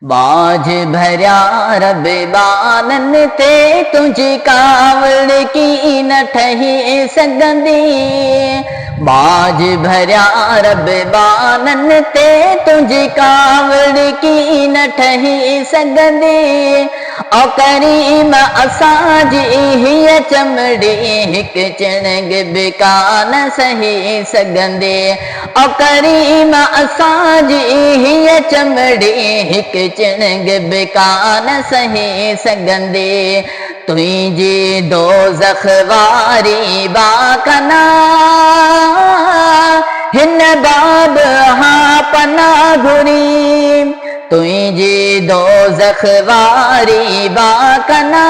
बाझ भरिया रब बानन ते तुझी कावड़ की न ठही सघंदी। बाझ भरिया रब बानन ते तुझी कावड़ की न ठही सघंदी। ओ करीम असांजी हीअ चमड़ी हिक चिणग बि कान सही सघंदे। ओ करीम असांजी हीअ चमड़ी हिक चिणग बि कान सही सघंदे। तुंहिंजी दोज़ख वारी बाकना हिन बाब हा पनाह घुरी। तुंहिंजी दोज़ख वारी बाकना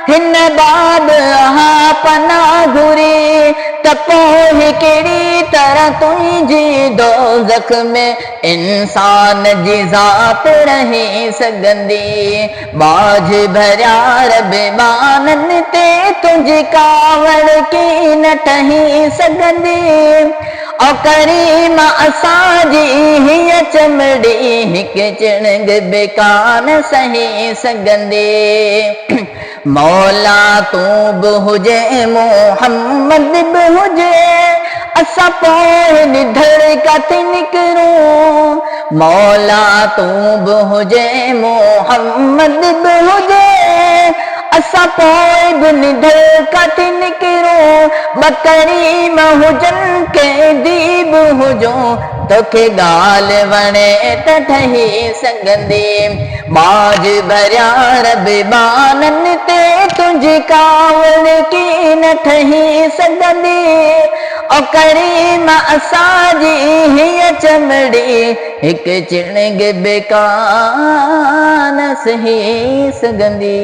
हिन बाब हा पनाह घुरी। त पोइ कहिड़ी तरह तुंहिंजी दोज़ख में इंसान जी ज़ात रही सघंदी। बाझ भरिया रब बानन ते तुंहिंजी कावड़ की न ठही सघंदी। ओ करीम असांजी हीअ चमड़ी हिक चिणग बि कान सही सघंदे। मौला तूं बि हुजे मोहम्मद बि हुजे असां पोइ निधड़ काथे निकिरूं। मौला तूं बि हुजे मोहम्मद बि हुजे असां पोइ बि निधड़ काथे निकिरूं। ॿ करीम हुजनि कंहिंदी बि हुजूं तोखे ॻाल्हि वणे त ठही सघंदे। बाझ भरिया रब बानन ते तुंहिंजी कावड़ की न ठही सघंदी। ओ करीम असांजी हीअ चमड़ी हिक चिणग बि कान सही सघंदी।